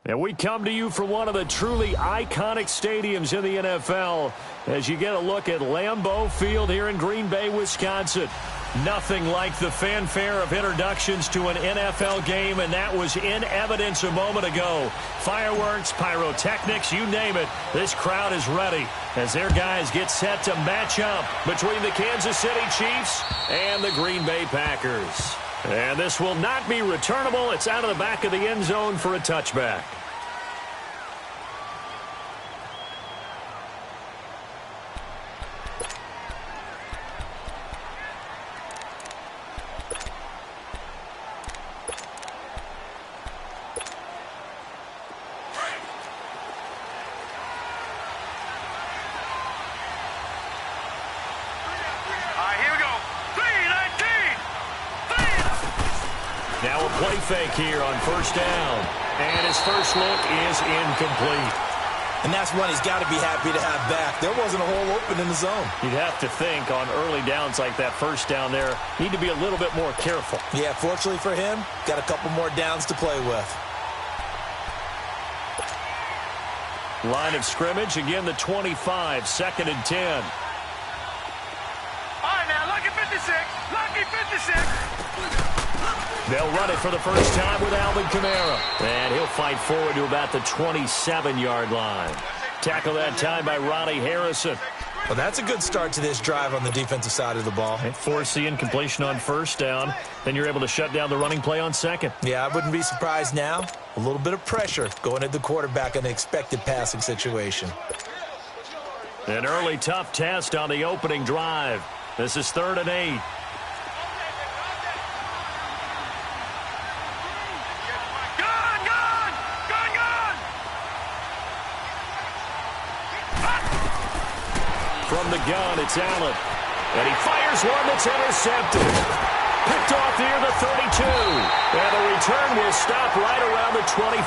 And we come to you from one of the truly iconic stadiums in the NFL as you get a look at Lambeau Field here in Green Bay, Wisconsin. Nothing like the fanfare of introductions to an NFL game, and that was in evidence a moment ago. Fireworks, pyrotechnics, you name it. This crowd is ready as their guys get set to match up between the Kansas City Chiefs and the Green Bay Packers. And this will not be returnable. It's out of the back of the end zone for a touchback. Now a play fake here on first down. And his first look is incomplete. And that's one he's got to be happy to have back. There wasn't a hole open in the zone. You'd have to think on early downs like that first down there, need to be a little bit more careful. Yeah, fortunately for him, got a couple more downs to play with. Line of scrimmage, again the 25, 2nd and 10. All right, now, lucky 56. Lucky 56. They'll run it for the first time with Alvin Kamara. And he'll fight forward to about the 27-yard line. Tackle that time by Ronnie Harrison. Well, that's a good start to this drive on the defensive side of the ball. And force the incompletion on first down. Then you're able to shut down the running play on second. Yeah, I wouldn't be surprised now. A little bit of pressure going at the quarterback in an expected passing situation. An early tough test on the opening drive. This is 3rd and 8. From the gun, it's Allen. And he fires one that's intercepted. Picked off near the 32. And the return will stop right around the 25.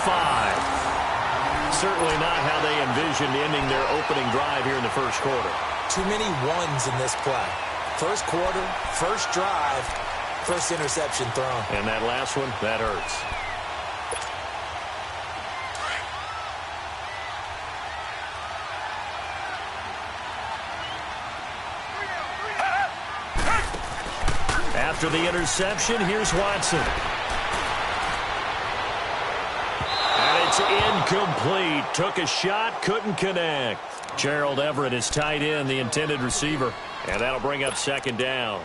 Certainly not how they envisioned ending their opening drive here in the first quarter. Too many ones in this play. First quarter, first drive, first interception thrown. And that last one, that hurts. After the interception, here's Watson. And it's incomplete. Took a shot, couldn't connect. Gerald Everett is tight end, the intended receiver. And that'll bring up 2nd down.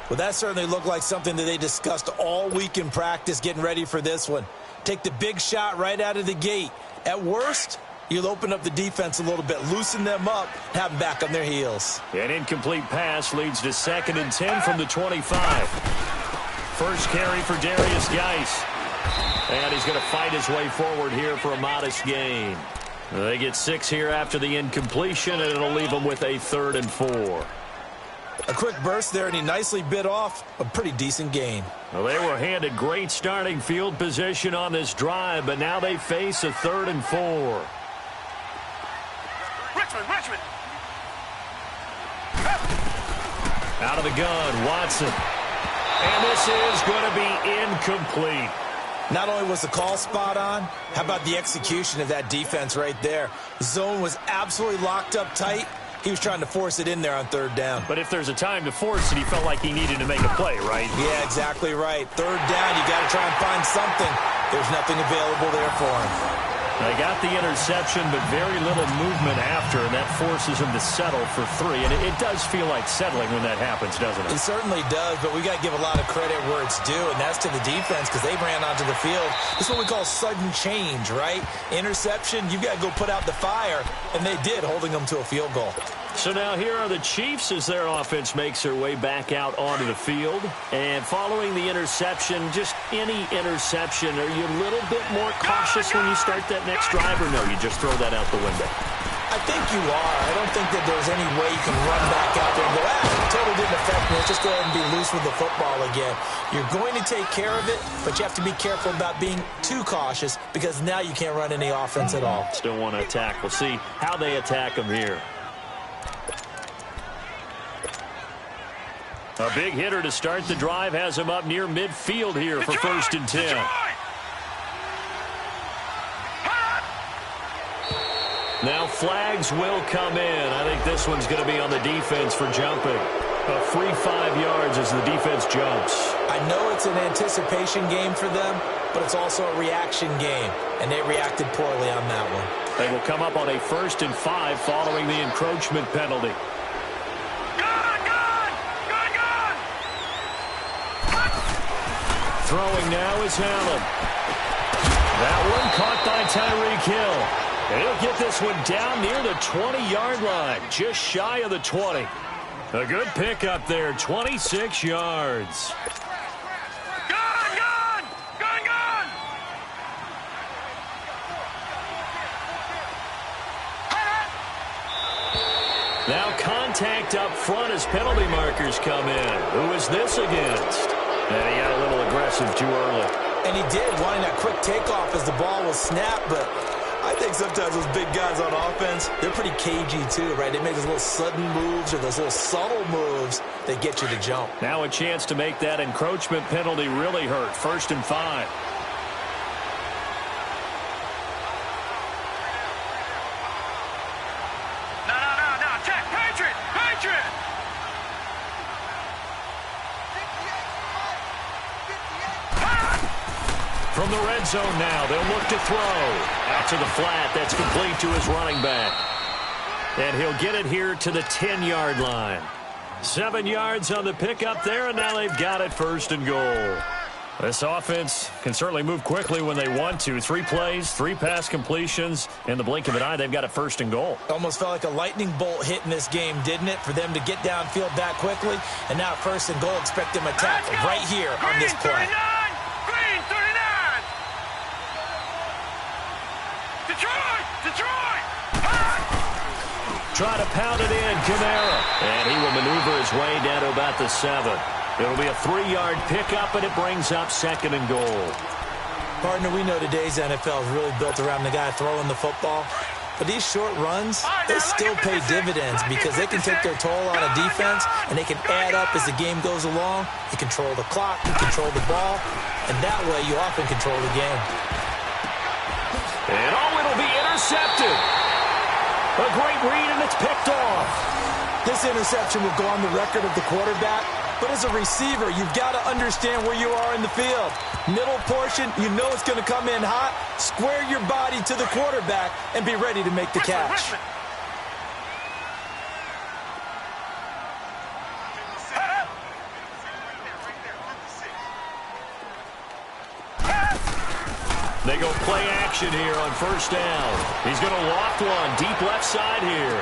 Well, that certainly looked like something that they discussed all week in practice getting ready for this one. Take the big shot right out of the gate. At worst, you'll open up the defense a little bit, loosen them up, have them back on their heels. An incomplete pass leads to 2nd and 10 from the 25. First carry for Darius Geis. And he's going to fight his way forward here for a modest gain. They get 6 here after the incompletion, and it'll leave them with a 3rd and 4. A quick burst there, and he nicely bit off a pretty decent gain. Well, they were handed great starting field position on this drive, but now they face a 3rd and 4. Richmond. Out of the gun, Watson. And this is going to be incomplete. Not only was the call spot on, how about the execution of that defense right there? The zone was absolutely locked up tight. He was trying to force it in there on 3rd down. But if there's a time to force it, he felt like he needed to make a play, right? Yeah, exactly right. 3rd down, you got to try and find something. There's nothing available there for him. They got the interception, but very little movement after, and that forces him to settle for 3. And it does feel like settling when that happens, doesn't it? It certainly does, but we got to give a lot of credit where it's due, and that's to the defense because they ran onto the field. This is what we call sudden change, right? Interception, you got to go put out the fire, and they did, holding them to a field goal. So now here are the Chiefs as their offense makes their way back out onto the field. And following the interception, just any interception, are you a little bit more cautious when you start that next drive, or no, you just throw that out the window? I think you are. I don't think that there's any way you can run back out there and go, totally didn't affect me. Let's just go ahead and be loose with the football again. You're going to take care of it, but you have to be careful about being too cautious because now you can't run any offense at all. Still want to attack. We'll see how they attack them here. A big hitter to start the drive has him up near midfield here for 1st and 10. Now flags will come in. I think this one's going to be on the defense for jumping. A free 5 yards as the defense jumps. I know it's an anticipation game for them, but it's also a reaction game, and they reacted poorly on that one. They will come up on a 1st and 5 following the encroachment penalty. Throwing now is Allen. That one caught by Tyreek Hill. And he'll get this one down near the 20-yard line, just shy of the 20. A good pickup there, 26 yards. Now contact up front as penalty markers come in. Who is this against? And he got a little aggressive too early. And he did, wanting that quick takeoff as the ball was snapped, but I think sometimes those big guys on offense, they're pretty cagey too, right? They make those little sudden moves or those little subtle moves that get you to jump. Now a chance to make that encroachment penalty really hurt. 1st and 5. No. Check. Patriot. From the red zone now, they'll look to throw. Out to the flat, that's complete to his running back. And he'll get it here to the 10-yard line. 7 yards on the pickup there, and now they've got it 1st and goal. This offense can certainly move quickly when they want to. 3 plays, 3 pass completions. In the blink of an eye, they've got it 1st and goal. Almost felt like a lightning bolt hit in this game, didn't it? For them to get downfield that quickly. And now 1st and goal, expect them to tackle right here on this play. Green 39. Detroit. Try to pound it in, Kamara. And he will maneuver his way down to about the 7. It'll be a 3-yard pickup, and it brings up 2nd and goal. Partner, we know today's NFL is really built around the guy throwing the football. But these short runs, they still pay dividends because they can take their toll on a defense, and they can add up as the game goes along. You control the clock, you control the ball, and that way you often control the game. And it'll be intercepted. A great read, and it's picked off. This interception will go on the record of the quarterback, but as a receiver, you've got to understand where you are in the field. Middle portion, you know it's going to come in hot. Square your body to the quarterback and be ready to make the catch. They go play action here on 1st down. He's going to loft one deep left side here.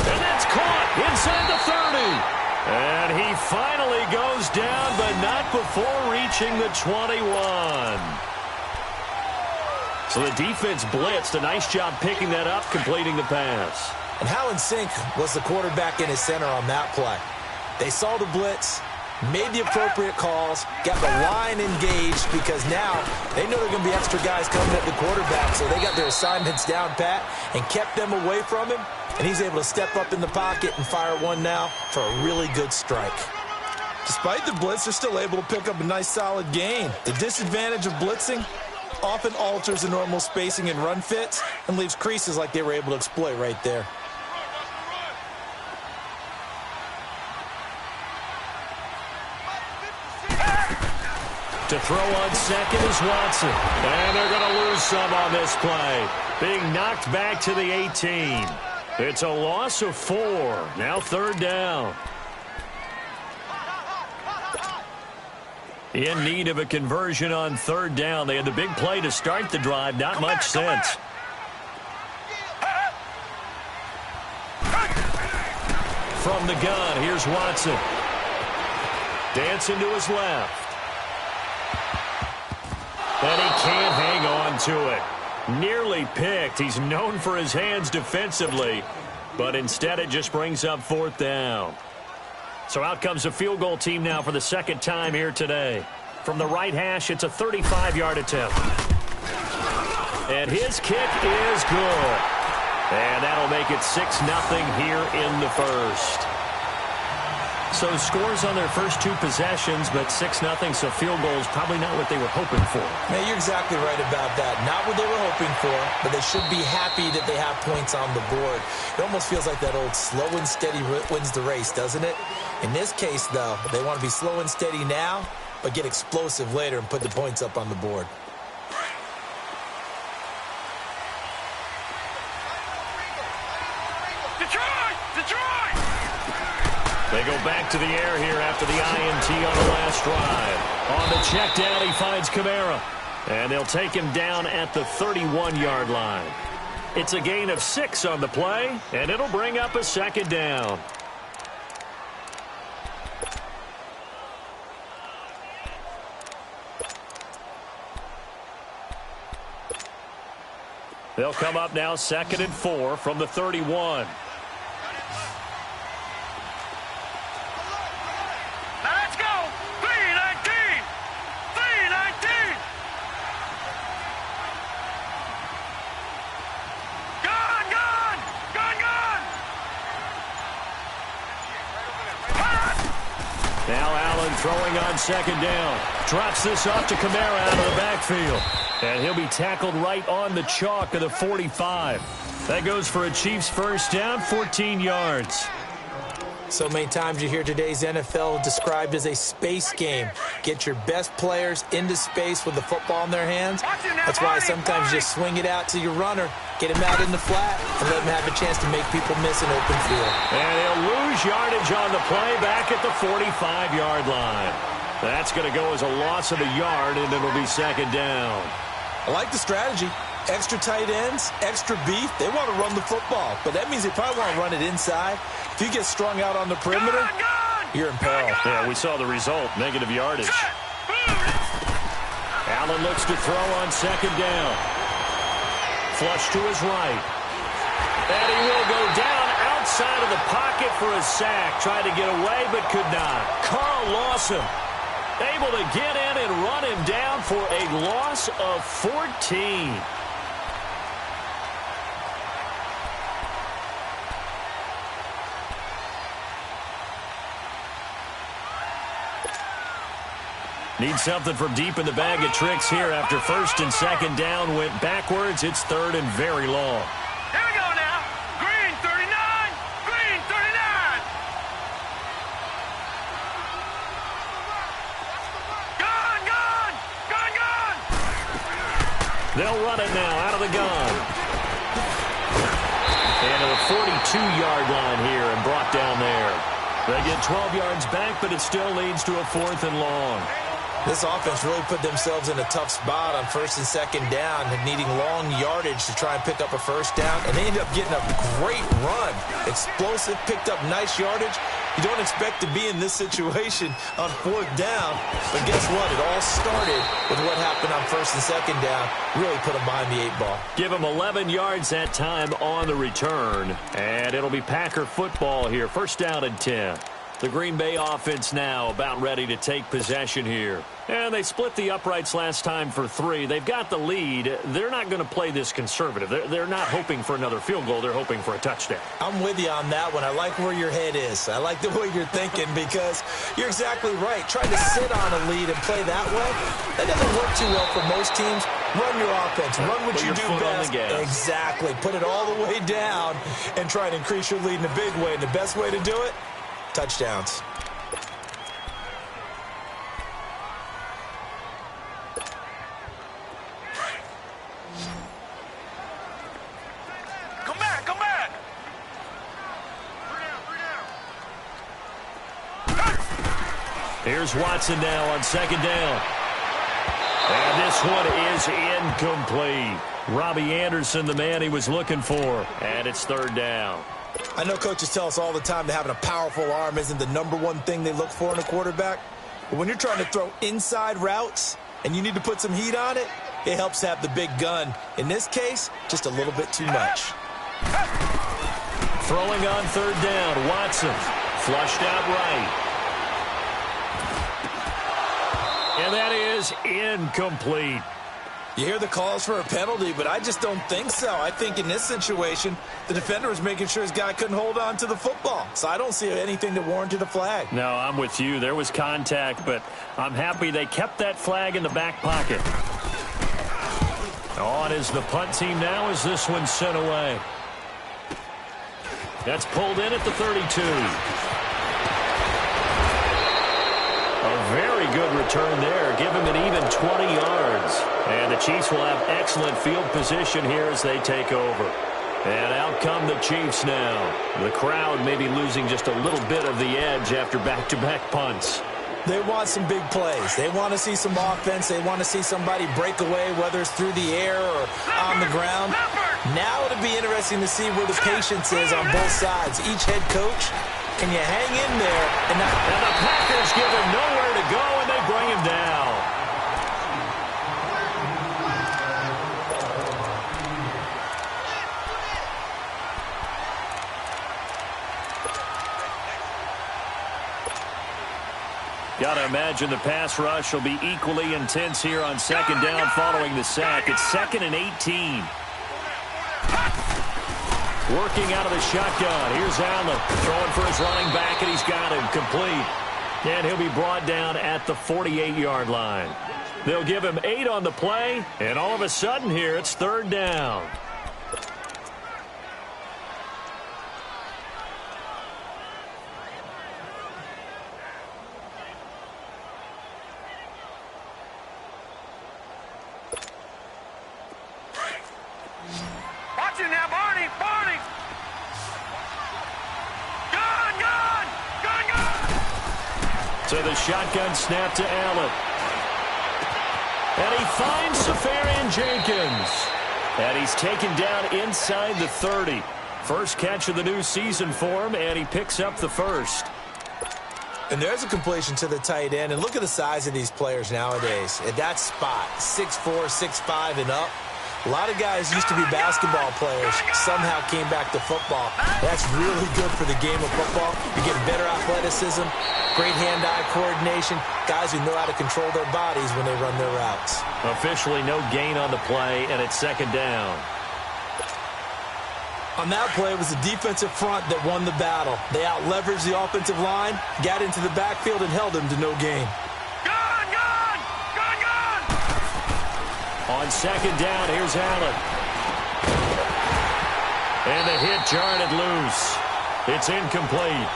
And that's caught inside the 30. And he finally goes down, but not before reaching the 21. So the defense blitzed. A nice job picking that up, completing the pass. And how in sync was the quarterback in his center on that play? They saw the blitz, made the appropriate calls, got the line engaged because now they know there are going to be extra guys coming at the quarterback, so they got their assignments down pat and kept them away from him, and he's able to step up in the pocket and fire one now for a really good strike. Despite the blitz, they're still able to pick up a nice solid gain. The disadvantage of blitzing often alters the normal spacing and run fits and leaves creases like they were able to exploit right there. To throw on 2nd is Watson. And they're going to lose some on this play. Being knocked back to the 18. It's a loss of 4. Now 3rd down. In need of a conversion on 3rd down. They had the big play to start the drive. Not much sense. From the gun, here's Watson. Dancing to his left. And he can't hang on to it. Nearly picked. He's known for his hands defensively, but instead it just brings up 4th down. So out comes a field goal team now for the 2nd time here today. From the right hash, it's a 35-yard attempt. And his kick is good. And that'll make it 6-0 here in the 1st. So scores on their first 2 possessions, but 6-0, so field goals probably not what they were hoping for. Man, you're exactly right about that. Not what they were hoping for, but they should be happy that they have points on the board. It almost feels like that old slow and steady wins the race, doesn't it? In this case, though, they want to be slow and steady now, but get explosive later and put the points up on the board. Detroit! They go back to the air here after the INT on the last drive. On the check down, he finds Kamara. And they'll take him down at the 31-yard line. It's a gain of 6 on the play, and it'll bring up a second down. They'll come up now 2nd and 4 from the 31. Throwing on 2nd down. Drops this off to Kamara out of the backfield. And he'll be tackled right on the chalk of the 45. That goes for a Chiefs first down, 14 yards. So many times you hear today's NFL described as a space game. Get your best players into space with the football in their hands. That's why sometimes you just swing it out to your runner, get him out in the flat, and let him have a chance to make people miss an open field. And he'll lose yardage on the play back at the 45-yard line. That's going to go as a loss of a yard, and it'll be 2nd down. I like the strategy. Extra tight ends, extra beef. They want to run the football, but that means they probably want to run it inside. If you get strung out on the perimeter, you're in peril. Yeah, we saw the result, negative yardage. Allen looks to throw on 2nd down. Flush to his right. And he will go down outside of the pocket for a sack. Tried to get away, but could not. Carl Lawson able to get in and run him down for a loss of 14. Need something from deep in the bag of tricks here after 1st and 2nd down went backwards. It's 3rd and very long. Here we go now. Green 39. Green 39. Gun, gun. Gun, gun. They'll run it now out of the gun. And to the 42-yard line here and brought down there. They get 12 yards back, but it still leads to a 4th and long. This offense really put themselves in a tough spot on 1st and 2nd down, needing long yardage to try and pick up a 1st down, and they ended up getting a great run. Explosive, picked up nice yardage. You don't expect to be in this situation on 4th down, but guess what? It all started with what happened on 1st and 2nd down. Really put them behind the 8 ball. Give them 11 yards that time on the return, and it'll be Packer football here. 1st down and 10. The Green Bay offense now about ready to take possession here. And they split the uprights last time for 3. They've got the lead. They're not going to play this conservative. They're not hoping for another field goal. They're hoping for a touchdown. I'm with you on that one. I like where your head is. I like the way you're thinking because you're exactly right. Trying to sit on a lead and play that way, that doesn't work too well for most teams. Run your offense. Run what you do best. Exactly. Put it all the way down and try and increase your lead in a big way. And the best way to do it, touchdowns. Come back, come back. Here's Watson now on 2nd down. And this one is incomplete. Robbie Anderson, the man he was looking for. And it's 3rd down. I know coaches tell us all the time that having a powerful arm isn't the #1 thing they look for in a quarterback. But when you're trying to throw inside routes and you need to put some heat on it, it helps have the big gun. In this case, just a little bit too much. Throwing on 3rd down, Watson. Flushed out right. And that is incomplete. You hear the calls for a penalty, but I just don't think so. I think in this situation, the defender was making sure his guy couldn't hold on to the football. So I don't see anything to warrant a flag. No, I'm with you. There was contact, but I'm happy they kept that flag in the back pocket. On is the punt team now as this one's sent away. That's pulled in at the 32. A very good return there. Give him an even 20 yards. And the Chiefs will have excellent field position here as they take over. And out come the Chiefs now. The crowd may be losing just a little bit of the edge after back-to-back punts. They want some big plays. They want to see some offense. They want to see somebody break away, whether it's through the air or on the ground. Now it'll be interesting to see where the patience is on both sides. Each head coach, can you hang in there? And the Packers give him nowhere to go, and they bring him down. Got to imagine the pass rush will be equally intense here on second down following the sack. It's 2nd and 18. Working out of the shotgun. Here's Allen throwing for his running back, and he's got him complete. And he'll be brought down at the 48-yard line. They'll give him 8 on the play, and all of a sudden here it's 3rd down. So the shotgun snap to Allen. And he finds Safarian-Jenkins. And he's taken down inside the 30. First catch of the new season for him, and he picks up the first. And there's a completion to the tight end. And look at the size of these players nowadays. At that spot, 6'4", 6'5", and up. A lot of guys used to be basketball players, somehow came back to football. That's really good for the game of football. You get better athleticism, great hand-eye coordination, guys who know how to control their bodies when they run their routes. Officially no gain on the play, and it's 2nd down. On that play, it was the defensive front that won the battle. They out-leveraged the offensive line, got into the backfield, and held him to no gain. On 2nd down, here's Allen. And the hit jarred it loose. It's incomplete.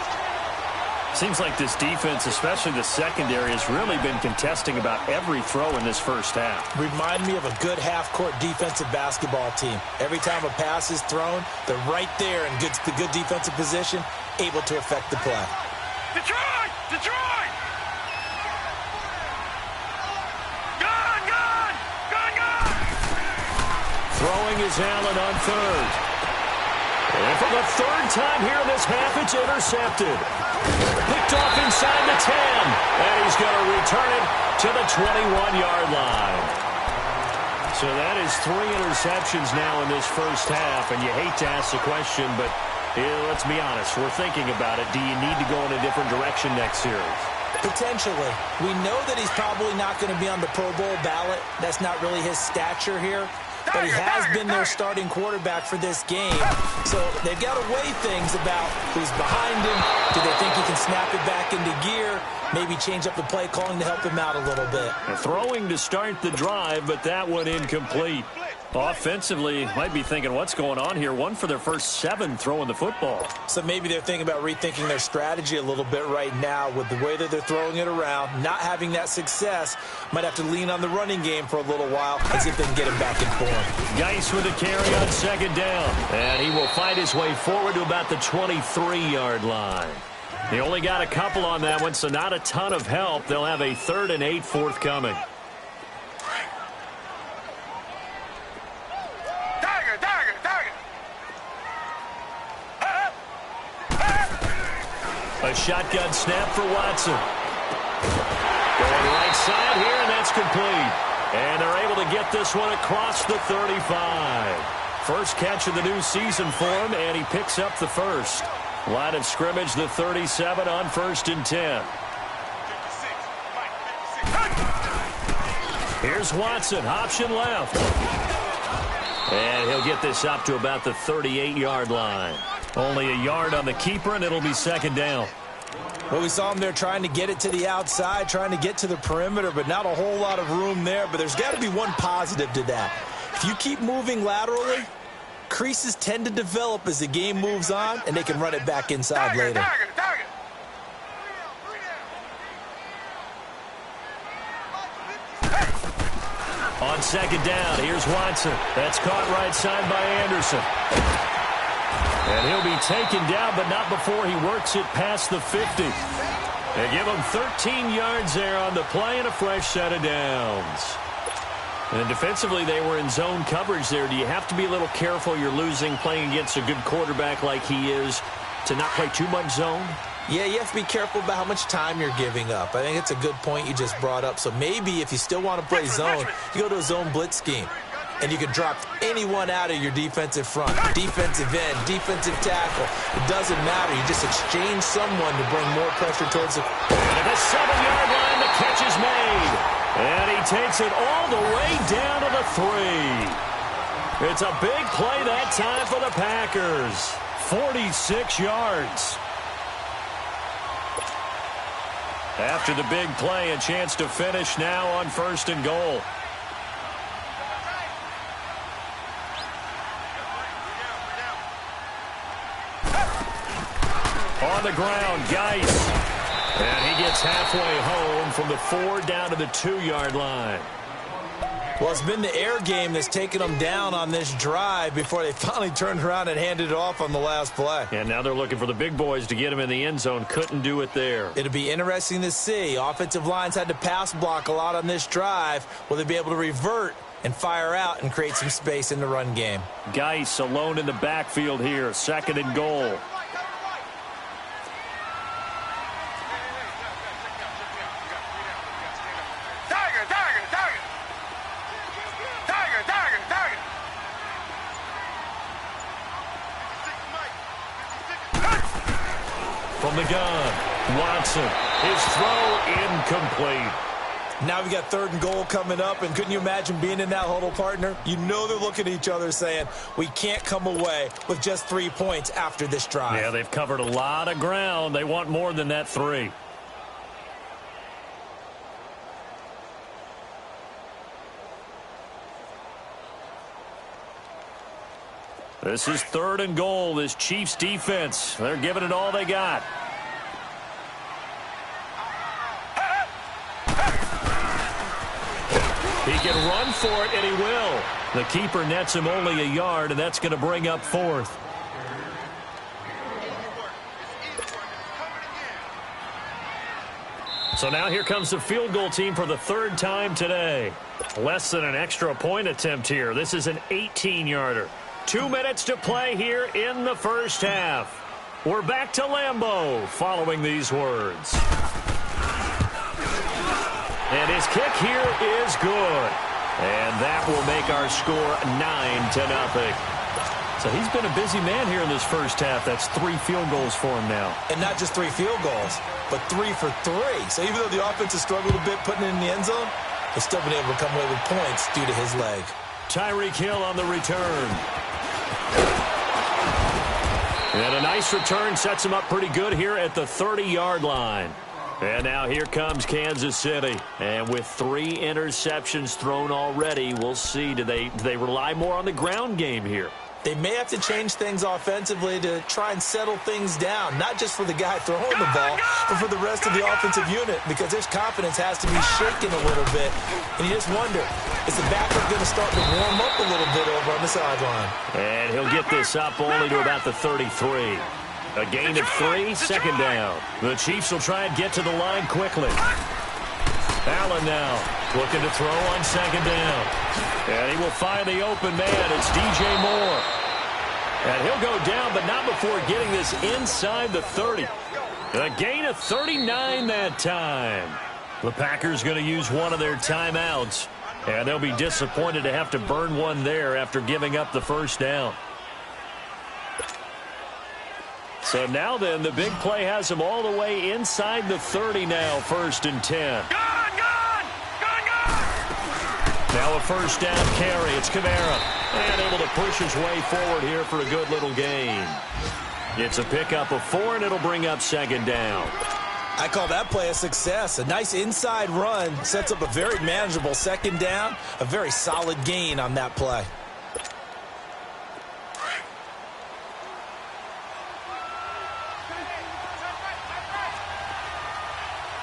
Seems like this defense, especially the secondary, has really been contesting about every throw in this first half. Remind me of a good half-court defensive basketball team. Every time a pass is thrown, they're right there in the good defensive position, able to affect the play. Detroit! Detroit! Throwing is Allen on 3rd. And for the 3rd time here in this half, it's intercepted. Picked off inside the 10. And he's going to return it to the 21-yard line. So that is 3 interceptions now in this first half. And you hate to ask the question, but let's be honest. We're thinking about it. Do you need to go in a different direction next series? Potentially. We know that he's probably not going to be on the Pro Bowl ballot. That's not really his stature here. But he has been their starting quarterback for this game. So they've got to weigh things about who's behind him. Do they think he can snap it back into gear? Maybe change up the play calling to help him out a little bit. Throwing to start the drive, but that one incomplete. Offensively, might be thinking, what's going on here? 1 for their first 7 throwing the football. So maybe they're thinking about rethinking their strategy a little bit right now with the way that they're throwing it around. Not having that success, might have to lean on the running game for a little while and see if they can get him back in form. Geis with a carry on 2nd down. And he will fight his way forward to about the 23-yard line. He only got a couple on that one, so not a ton of help. They'll have a 3rd and 8 forthcoming. A shotgun snap for Watson. Going right side here, and that's complete. And they're able to get this one across the 35. First catch of the new season for him, and he picks up the first. Line of scrimmage, the 37 on 1st and 10. Here's Watson, option left. And he'll get this up to about the 38-yard line. Only a yard on the keeper, and it'll be second down. Well, we saw him there trying to get it to the outside, trying to get to the perimeter, but not a whole lot of room there. But there's got to be one positive to that. If you keep moving laterally, creases tend to develop as the game moves on, and they can run it back inside later. On second down, here's Watson. That's caught right side by Anderson. And he'll be taken down, but not before he works it past the 50. They give him 13 yards there on the play and a fresh set of downs. And defensively, they were in zone coverage there. Do you have to be a little careful? You're losing playing against a good quarterback like he is to not play too much zone? Yeah, you have to be careful about how much time you're giving up. I think it's a good point you just brought up. So maybe if you still want to play zone, you go to a zone blitz scheme. And you can drop anyone out of your defensive front, defensive end, defensive tackle. It doesn't matter. You just exchange someone to bring more pressure towards the... And at the 7-yard line, the catch is made. And he takes it all the way down to the 3. It's a big play that time for the Packers. 46 yards. After the big play, a chance to finish now on 1st and goal. On the ground, Geis. And he gets halfway home from the 4 down to the 2-yard line. Well, it's been the air game that's taken them down on this drive before they finally turned around and handed it off on the last play. And now they're looking for the big boys to get him in the end zone. Couldn't do it there. It'll be interesting to see. Offensive lines had to pass block a lot on this drive. Will they be able to revert and fire out and create some space in the run game? Geis alone in the backfield here. 2nd and goal. From the gun, Watson. His throw incomplete. Now we got 3rd and goal coming up, and couldn't you imagine being in that huddle, partner? You know they're looking at each other saying, we can't come away with just 3 points after this drive. Yeah, they've covered a lot of ground. They want more than that 3. This is 3rd and goal. This Chiefs defense, they're giving it all they got. He can run for it, and he will. The keeper nets him only a yard, and that's going to bring up 4th. So now here comes the field goal team for the 3rd time today. Less than an extra point attempt here. This is an 18-yarder. 2 minutes to play here in the first half. We're back to Lambeau following these words. And his kick here is good. And that will make our score 9-0. So he's been a busy man here in this first half. That's 3 field goals for him now. And not just 3 field goals, but 3 for 3. So even though the offense has struggled a bit putting it in the end zone, they've still been able to come away with points due to his leg. Tyreek Hill on the return. And a nice return sets him up pretty good here at the 30-yard line. And now here comes Kansas City. And with 3 interceptions thrown already, we'll see. Do they rely more on the ground game here? They may have to change things offensively to try and settle things down, not just for the guy throwing the ball, but for the rest of the offensive unit, because his confidence has to be shaken a little bit. And you just wonder, is the backup going to start to warm up a little bit over on the sideline? And he'll get this up only to about the 33. A gain of 3, 2nd down. The Chiefs will try and get to the line quickly. Allen now looking to throw on 2nd down. And he will find the open man. It's DJ Moore. And he'll go down, but not before getting this inside the 30. A gain of 39 that time. The Packers going to use one of their timeouts. And they'll be disappointed to have to burn one there after giving up the first down. So now then, the big play has him all the way inside the 30 now, 1st and 10. Now a first down carry. It's Kamara. And able to push his way forward here for a good little gain. It's a pickup of 4, and it'll bring up second down. I call that play a success. A nice inside run sets up a very manageable second down. A very solid gain on that play.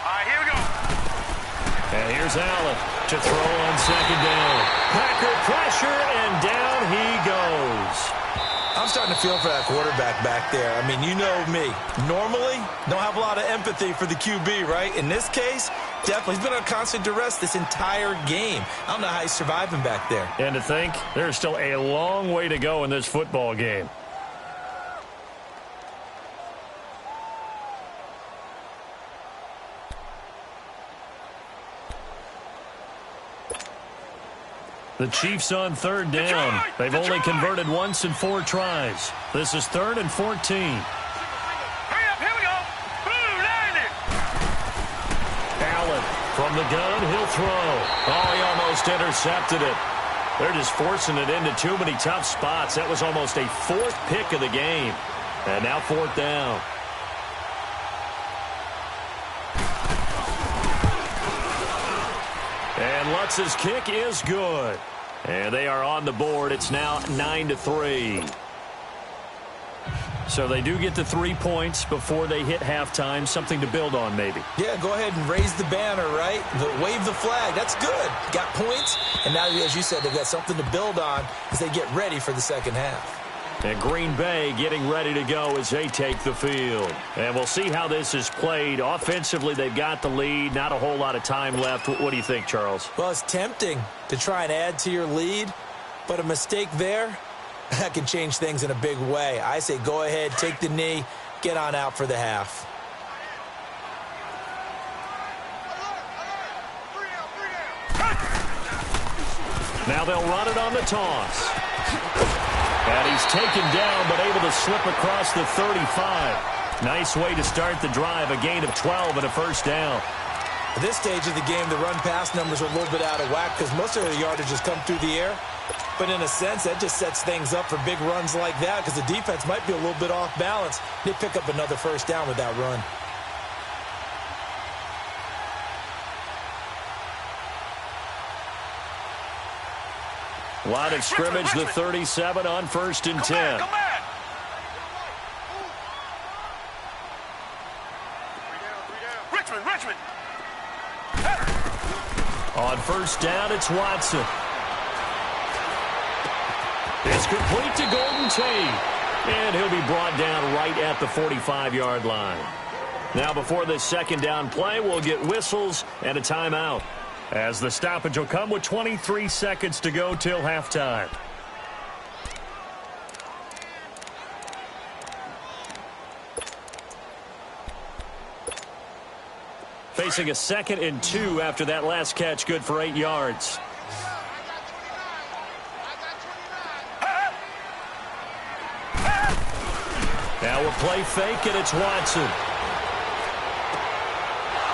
All right, here we go. And here's Allen to throw on second down. Packer pressure, and down he goes. I'm starting to feel for that quarterback back there. I mean, you know me. Normally, don't have a lot of empathy for the QB, right? In this case, definitely. He's been on constant duress this entire game. I don't know how he's surviving back there. And to think, there's still a long way to go in this football game. The Chiefs on third down. They've only converted once in 4 tries. This is 3rd and 14. Hurry up, here we go. Blue, line it. Allen from the gun, he'll throw. Oh, he almost intercepted it. They're just forcing it into too many tough spots. That was almost a 4th pick of the game. And now 4th down. And Lutz's kick is good. And they are on the board. It's now 9-3. So they do get the 3 points before they hit halftime. Something to build on, maybe. Yeah, go ahead and raise the banner, right? Wave the flag. That's good. Got points. And now, as you said, they've got something to build on as they get ready for the second half. And Green Bay getting ready to go as they take the field. And we'll see how this is played. Offensively, they've got the lead. Not a whole lot of time left. What do you think, Charles? Well, it's tempting to try and add to your lead, but a mistake there, that can change things in a big way. I say go ahead, take the knee, get on out for the half. Now they'll run it on the toss. And he's taken down, but able to slip across the 35. Nice way to start the drive. A gain of 12 and a first down. At this stage of the game, the run-pass numbers are a little bit out of whack because most of the yardage has come through the air. But in a sense, that just sets things up for big runs like that because the defense might be a little bit off balance. They pick up another first down with that run. Line of scrimmage, the 37 on 1st and 10. Come back. Richmond. On 1st down, it's Watson. It's complete to Golden Tate. And he'll be brought down right at the 45-yard line. Now, before this second down play, we'll get whistles and a timeout, as the stoppage will come with 23 seconds to go till halftime. Facing a 2nd and 2 after that last catch, good for 8 yards. Now a play fake, and it's Watson.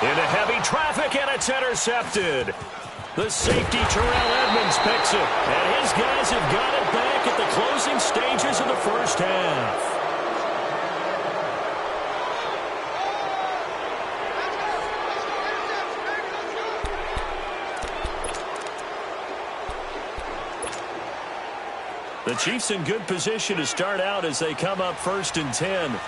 Into heavy traffic, and it's intercepted. The safety, Terrell Edmonds, picks it. And his guys have got it back at the closing stages of the first half. The Chiefs in good position to start out as they come up 1st and 10.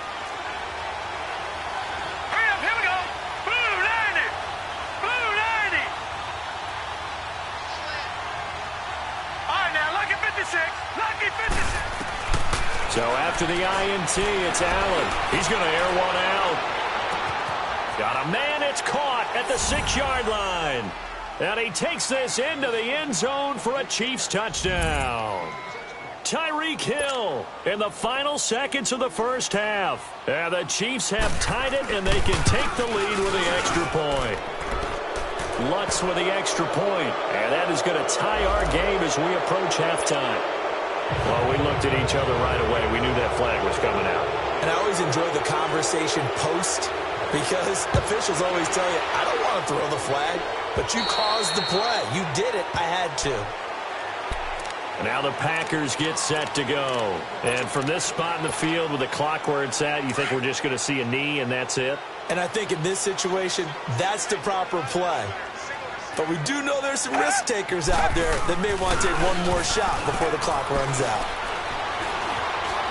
So after the INT, it's Allen. He's going to air one out. Got a man, it's caught at the 6-yard line. And he takes this into the end zone for a Chiefs touchdown. Tyreek Hill in the final seconds of the first half. And the Chiefs have tied it, and they can take the lead with the extra point. Lutz with the extra point. And that is going to tie our game as we approach halftime. Well, we looked at each other right away. We knew that flag was coming out. And I always enjoy the conversation post because officials always tell you, I don't want want to throw the flag, but you caused the play. You did it. I had to. And now the Packers get set to go. And from this spot in the field with the clock where it's at, you think we're just going to see a knee and that's it? And I think in this situation, that's the proper play. But we do know there's some risk takers out there that may want to take one more shot before the clock runs out.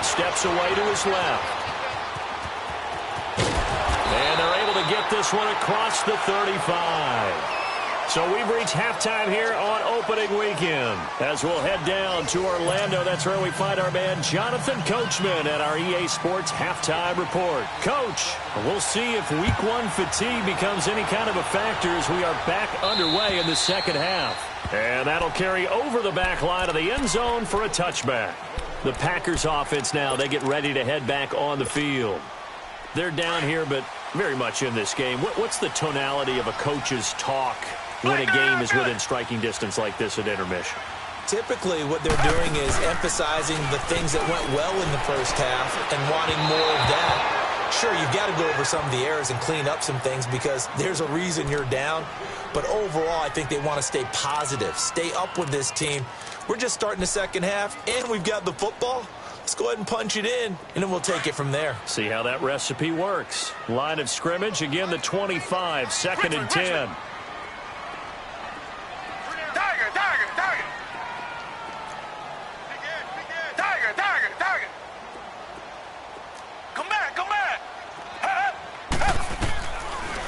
Steps away to his left. And they're able to get this one across the 35. So we've reached halftime here on opening weekend. As we'll head down to Orlando, that's where we find our man Jonathan Coachman at our EA Sports Halftime Report. Coach, we'll see if Week 1 fatigue becomes any kind of a factor as we are back underway in the second half. And that'll carry over the back line of the end zone for a touchback. The Packers offense now, they get ready to head back on the field. They're down here, but very much in this game. What's the tonality of a coach's talk when a game is within striking distance like this at intermission? Typically, what they're doing is emphasizing the things that went well in the first half and wanting more of that. Sure, you've got to go over some of the errors and clean up some things because there's a reason you're down. But overall, I think they want to stay positive, stay up with this team. We're just starting the second half, and we've got the football. Let's go ahead and punch it in, and then we'll take it from there. See how that recipe works. Line of scrimmage, again the 25, second and 10.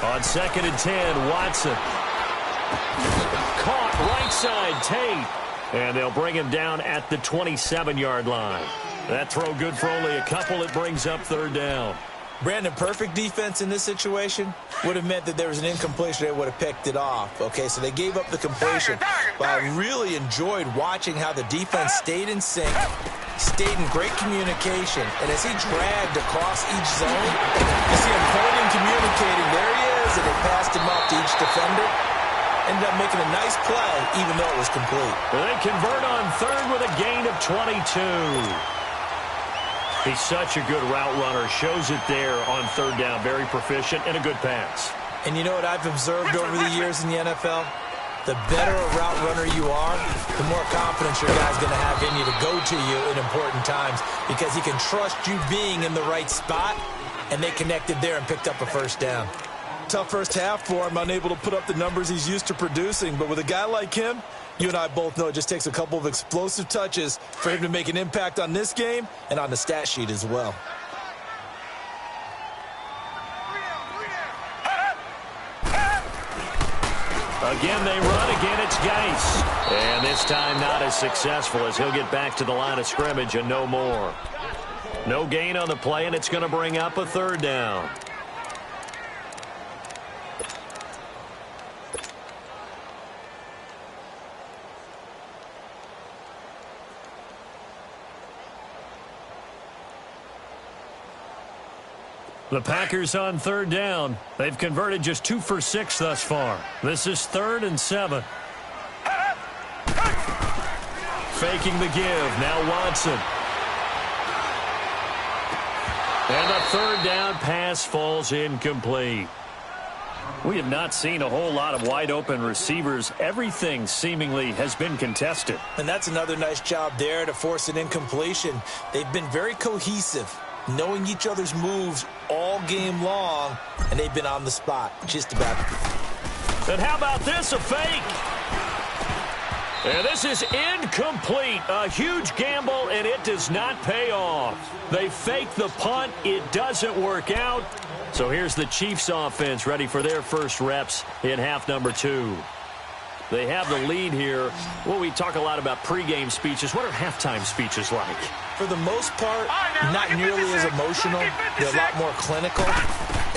On second and 10, Watson. Caught right side, Tate. And they'll bring him down at the 27-yard line. That throw good for only a couple. It brings up third down. Brandon, perfect defense in this situation would have meant that there was an incompletion. They would have picked it off. Okay, so they gave up the completion. But I really enjoyed watching how the defense stayed in sync, stayed in great communication. And as he dragged across each zone, you see him pointing, communicating. There he is, and they passed him off to each defender. Ended up making a nice play, even though it was complete. They convert on third with a gain of 22. He's such a good route runner. Shows it there on third down. Very proficient and a good pass. And you know what I've observed over the years in the NFL? The better a route runner you are, the more confidence your guy's going to have in you to go to you in important times because he can trust you being in the right spot, and they connected there and picked up a first down. Tough first half for him, unable to put up the numbers he's used to producing. But with a guy like him, you and I both know it just takes a couple of explosive touches for him to make an impact on this game and on the stat sheet as well. Again, they run. Again, it's Geis. And this time not as successful as he'll get back to the line of scrimmage and no more. No gain on the play, and it's going to bring up a third down. The Packers on third down. They've converted just 2 for 6 thus far. This is 3rd and 7. Faking the give. Now Watson. And the third down pass falls incomplete. We have not seen a whole lot of wide open receivers. Everything seemingly has been contested. And that's another nice job there to force an incompletion. They've been very cohesive, knowing each other's moves all game long, and they've been on the spot just about. And how about this, a fake? And this is incomplete. A huge gamble, and it does not pay off. They fake the punt. It doesn't work out. So here's the Chiefs offense ready for their first reps in half number 2. They have the lead here. Well, we talk a lot about pregame speeches. What are halftime speeches like? For the most part, not nearly as emotional. They're a lot more clinical.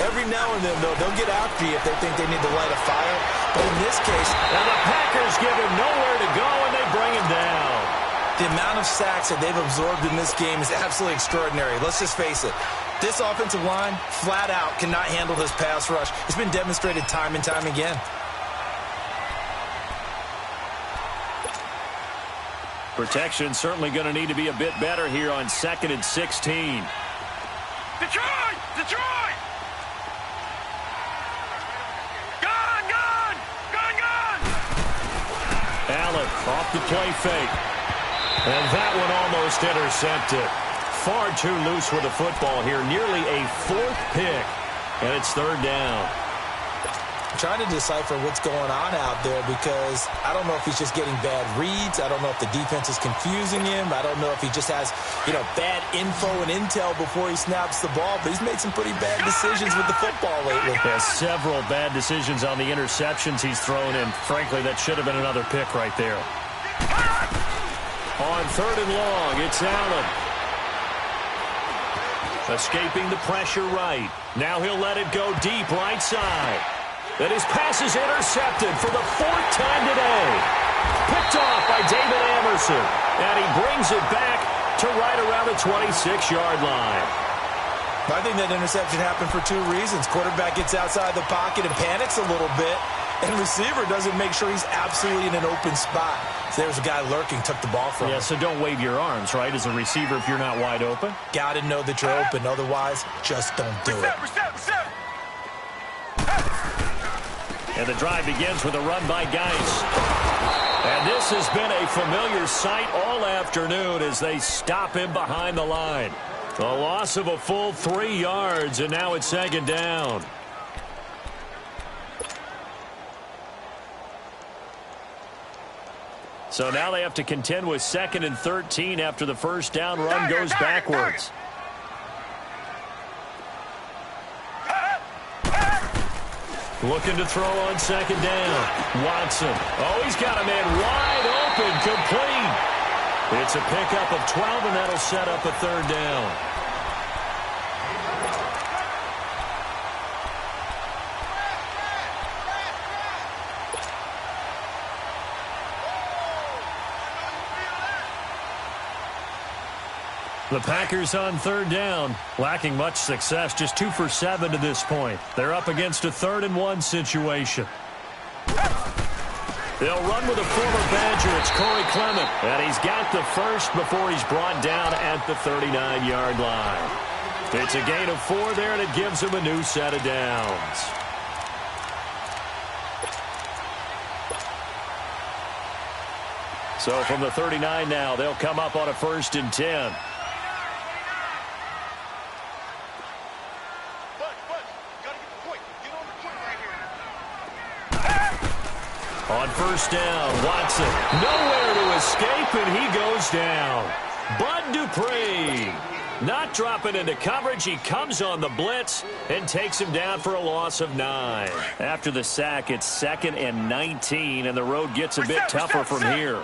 Every now and then, though, they'll get after you if they think they need to light a fire. But in this case, and the Packers give him nowhere to go, and they bring him down. The amount of sacks that they've absorbed in this game is absolutely extraordinary. Let's just face it. This offensive line, flat out, cannot handle this pass rush. It's been demonstrated time and time again. Protection certainly going to need to be a bit better here on 2nd and 16. Detroit! Detroit! Gone! Smith off the play fake. And that one almost intercepted. Far too loose with the football here. Nearly a 4th pick. And it's 3rd down. I'm trying to decipher what's going on out there because I don't know if he's just getting bad reads. I don't know if the defense is confusing him. I don't know if he just has, bad info and intel before he snaps the ball. But he's made some pretty bad decisions with the football lately. Yeah, several bad decisions on the interceptions he's thrown in. Frankly, that should have been another pick right there. On 3rd and long, it's Allen. Escaping the pressure right. Now he'll let it go deep right side. And his pass is intercepted for the 4th time today. Picked off by David Amerson. And he brings it back to right around the 26-yard line. I think that interception happened for 2 reasons. Quarterback gets outside the pocket and panics a little bit. And receiver doesn't make sure he's absolutely in an open spot. So there's a guy lurking, took the ball from him. Yeah, so don't wave your arms, right, as a receiver if you're not wide open. Got to know that you're open. Otherwise, just don't do it. And the drive begins with a run by Geis. And this has been a familiar sight all afternoon as they stop him behind the line. A loss of a full 3 yards, and now it's 2nd down. So now they have to contend with 2nd and 13 after the first down run goes backwards. Looking to throw on 2nd down. Watson. Oh, he's got a man wide open, complete. It's a pickup of 12, and that'll set up a 3rd down. The Packers on 3rd down, lacking much success, just 2 for 7 to this point. They're up against a 3rd and 1 situation. They'll run with a former Badger. It's Corey Clement, and he's got the first before he's brought down at the 39-yard line. It's a gain of 4 there, and it gives him a new set of downs. So from the 39 now, they'll come up on a 1st and 10. On 1st down, Watson nowhere to escape, and he goes down. Bud Dupree not dropping into coverage. He comes on the blitz and takes him down for a loss of 9. After the sack, it's 2nd and 19, and the road gets a bit tougher from here.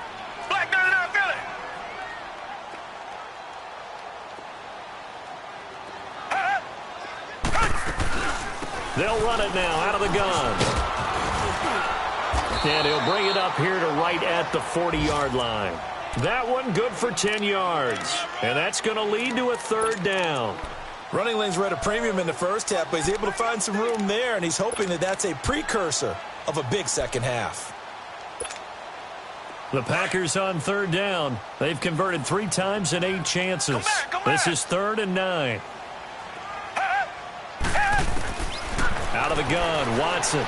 They'll run it now out of the gun. And he'll bring it up here to right at the 40-yard line. That one good for 10 yards. And that's going to lead to a 3rd down. Running lanes were at a premium in the first half, but he's able to find some room there, and he's hoping that that's a precursor of a big second half. The Packers on 3rd down. They've converted 3 times in 8 chances. This is 3rd and 9. Out of the gun, Watson.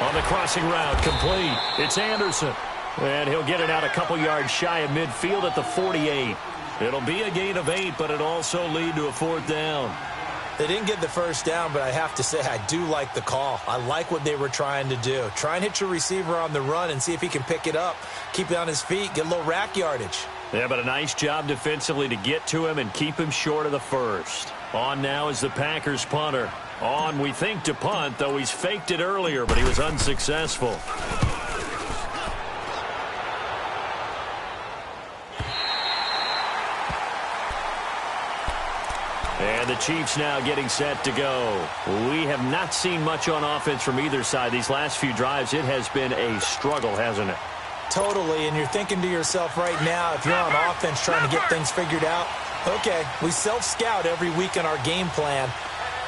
On the crossing route, complete. It's Anderson. And he'll get it out a couple yards shy of midfield at the 48. It'll be a gain of 8, but it'll also lead to a 4th down. They didn't get the first down, but I have to say I do like the call. I like what they were trying to do. Try and hit your receiver on the run and see if he can pick it up. Keep it on his feet, get a little rack yardage. Yeah, but a nice job defensively to get to him and keep him short of the first. On now is the Packers punter. On, we think, to punt, though he's faked it earlier, but he was unsuccessful. And the Chiefs now getting set to go. We have not seen much on offense from either side. These last few drives, it has been a struggle, hasn't it? Totally, and you're thinking to yourself right now, if you're on offense trying to get things figured out, okay, we self-scout every week in our game plan.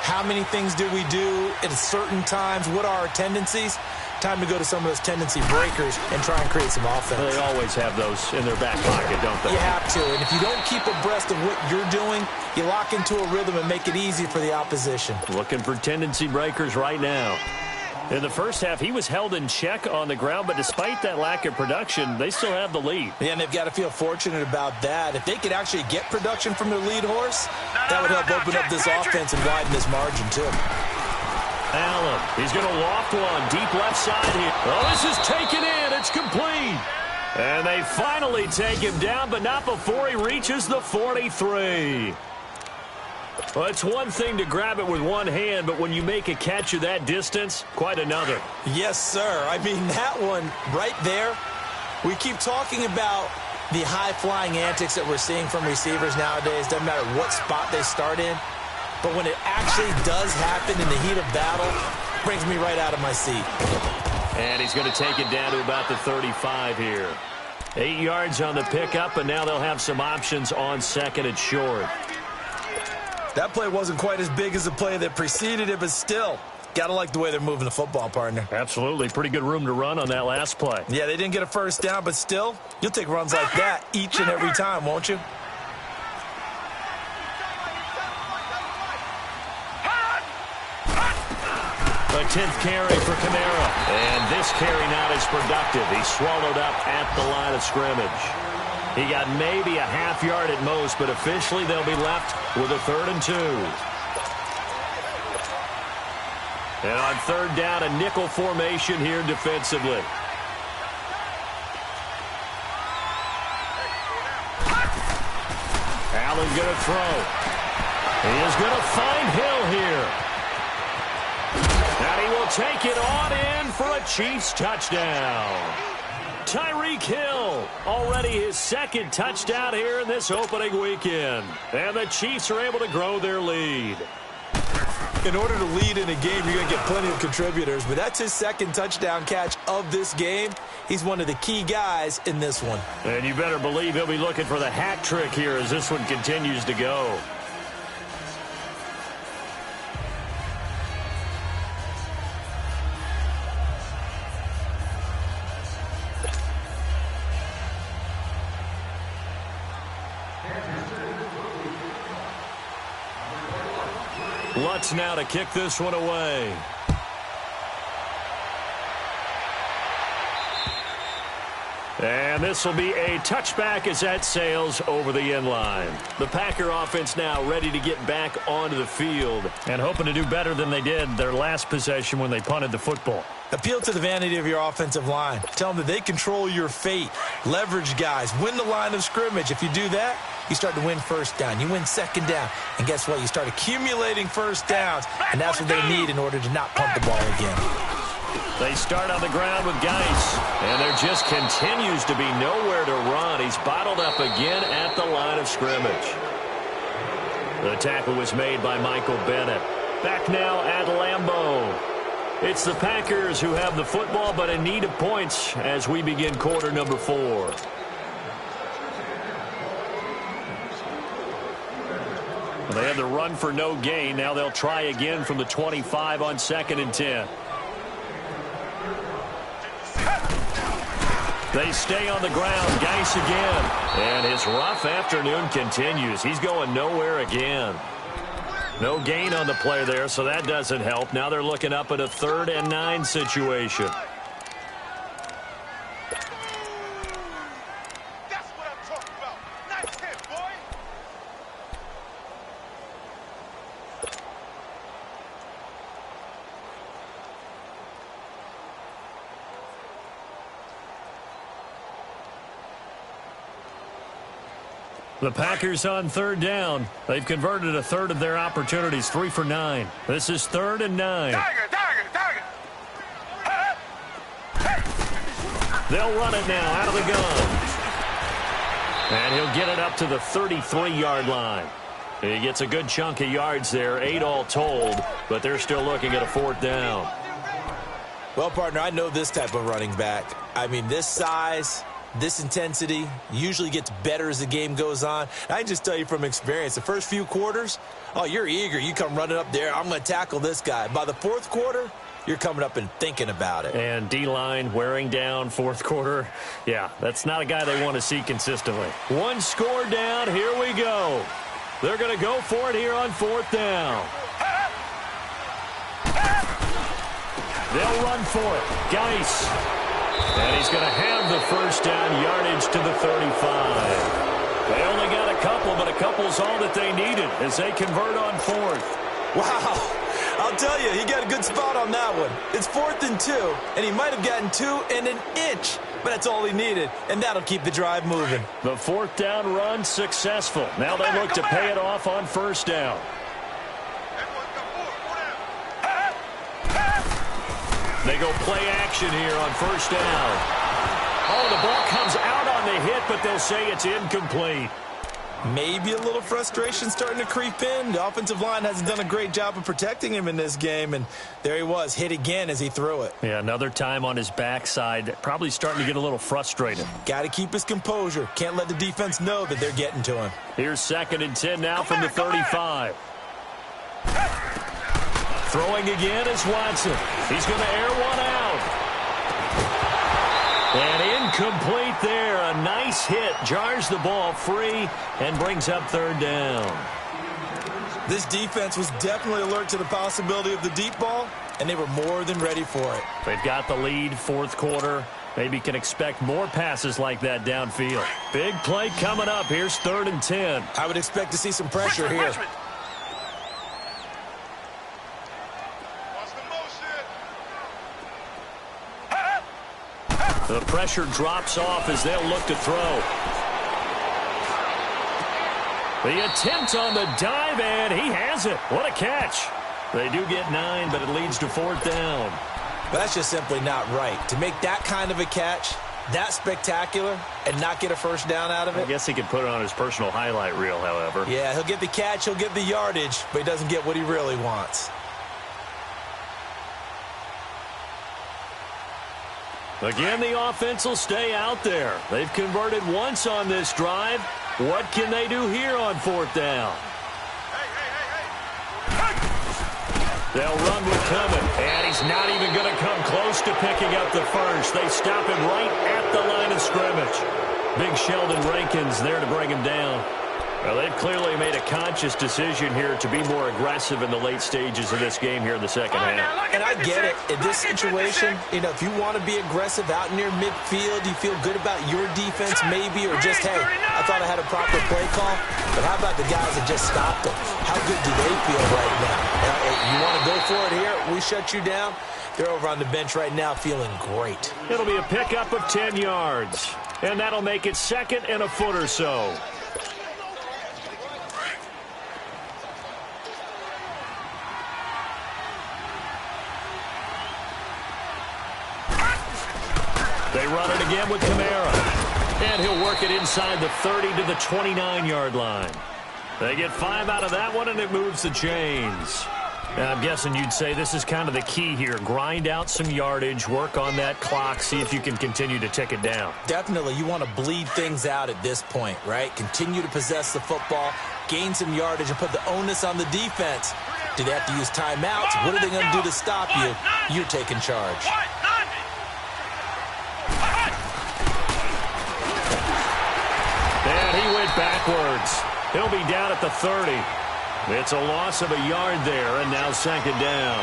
How many things do we do at certain times? What are our tendencies? Time to go to some of those tendency breakers and try and create some offense. Well, they always have those in their back pocket, don't they? You have to, and if you don't keep abreast of what you're doing, you lock into a rhythm and make it easy for the opposition. Looking for tendency breakers right now. In the first half, he was held in check on the ground, but despite that lack of production, they still have the lead. Yeah, and they've got to feel fortunate about that. If they could actually get production from their lead horse, that would help open up this offense and widen this margin, too. Allen, he's going to loft one deep left side here. Oh, this is taken in. It's complete. And they finally take him down, but not before he reaches the 43. Well, it's one thing to grab it with one hand, but when you make a catch of that distance, quite another. Yes, sir. I mean, that one right there, we keep talking about the high-flying antics that we're seeing from receivers nowadays. Doesn't matter what spot they start in. But when it actually does happen in the heat of battle, it brings me right out of my seat. And he's going to take it down to about the 35 here. 8 yards on the pickup, and now they'll have some options on second and short. That play wasn't quite as big as the play that preceded it, but still, got to like the way they're moving the football, partner. Absolutely. Pretty good room to run on that last play. Yeah, they didn't get a first down, but still, you'll take runs like that each and every time, won't you? A 10th carry for Kamara. And this carry not as productive. He's swallowed up at the line of scrimmage. He got maybe a half yard at most, but officially they'll be left with a 3rd and 2. And on 3rd down, a nickel formation here defensively. Allen going to throw. He is going to find Hill here. And he will take it on in for a Chiefs touchdown. Tyreek Hill, already his 2nd touchdown here in this opening weekend. And the Chiefs are able to grow their lead. In order to lead in a game, you're going to get plenty of contributors, but that's his 2nd touchdown catch of this game. He's one of the key guys in this one. And you better believe he'll be looking for the hat trick here as this one continues to go. Lutz now to kick this one away. And this will be a touchback as that sails over the end line. The Packer offense now ready to get back onto the field and hoping to do better than they did their last possession when they punted the football. Appeal to the vanity of your offensive line. Tell them that they control your fate. Leverage guys. Win the line of scrimmage. If you do that, you start to win 1st down. You win 2nd down. And guess what? You start accumulating 1st downs. And that's what they need in order to not punt the ball again. They start on the ground with Geis. And there just continues to be nowhere to run. He's bottled up again at the line of scrimmage. The tackle was made by Michael Bennett. Back now at Lambeau. It's the Packers who have the football, but in need of points as we begin quarter number 4. They had the run for no gain. Now they'll try again from the 25 on 2nd and 10. They stay on the ground. Geis again. And his rough afternoon continues. He's going nowhere again. No gain on the play there, so that doesn't help. Now they're looking up at a 3rd and 9 situation. That's what I'm talking about. Nice hit, boy. The Packers on 3rd down. They've converted a 1/3 of their opportunities, 3 for 9. This is 3rd and 9. Tiger. They'll run it now out of the gun. And he'll get it up to the 33-yard line. He gets a good chunk of yards there, 8 all told, but they're still looking at a 4th down. Well, partner, I know this type of running back. I mean, this size, this intensity usually gets better as the game goes on. I can just tell you from experience, the first few quarters, oh, you're eager. You come running up there, I'm going to tackle this guy. By the 4th quarter, you're coming up and thinking about it. And D-line wearing down 4th quarter. Yeah, that's not a guy they want to see consistently. 1 score down. Here we go. They're going to go for it here on 4th down. They'll run for it. Geis. And he's going to have the first down, yardage to the 35. They only got a couple, but a couple's all that they needed as they convert on fourth. Wow. I'll tell you, he got a good spot on that one. It's 4th and 2, and he might have gotten 2 and an inch, but that's all he needed, and that'll keep the drive moving. The 4th down run successful. Now they look to pay it off on first down. They go play action here on first down. Oh, the ball comes out on the hit, but they'll say it's incomplete. Maybe a little frustration starting to creep in. The offensive line hasn't done a great job of protecting him in this game, and there he was, hit again as he threw it. Yeah, another time on his backside, probably starting to get a little frustrated. Got to keep his composure. Can't let the defense know that they're getting to him. Here's 2nd and 10 now from the 35. Throwing again is Watson. He's going to air one out. And incomplete there. A nice hit. Jars the ball free and brings up 3rd down. This defense was definitely alert to the possibility of the deep ball, and they were more than ready for it. They've got the lead, 4th quarter. Maybe can expect more passes like that downfield. Big play coming up. Here's 3rd and 10. I would expect to see some pressure here. The pressure drops off as they'll look to throw. The attempt on the dive, and he has it. What a catch. They do get 9, but it leads to 4th down. That's just simply not right. To make that kind of a catch, that spectacular, and not get a first down out of it. I guess he could put it on his personal highlight reel, however. Yeah, he'll get the catch, he'll get the yardage, but he doesn't get what he really wants. Again, the offense will stay out there. They've converted once on this drive. What can they do here on 4th down? They'll run with Clement, and he's not even going to come close to picking up the first. They stop him right at the line of scrimmage. Big Sheldon Rankins there to bring him down. Well, they've clearly made a conscious decision here to be more aggressive in the late stages of this game here in the second half. And I get it. In this situation, if you want to be aggressive out near midfield, you feel good about your defense maybe, or just, hey, I thought I had a proper play call. But how about the guys that just stopped them? How good do they feel right now? You want to go for it here? We shut you down. They're over on the bench right now feeling great. It'll be a pickup of 10 yards. And that'll make it 2nd and a foot or so. They run it again with Kamara. And he'll work it inside the 30 to the 29-yard line. They get 5 out of that one, and it moves the chains. And I'm guessing you'd say this is kind of the key here. Grind out some yardage, work on that clock, see if you can continue to tick it down. Definitely. You want to bleed things out at this point, right? Continue to possess the football, gain some yardage, and put the onus on the defense. Do they have to use timeouts? What are they going to do to stop you? You're taking charge. And he went backwards. He'll be down at the 30. It's a loss of a yard there, and now 2nd down.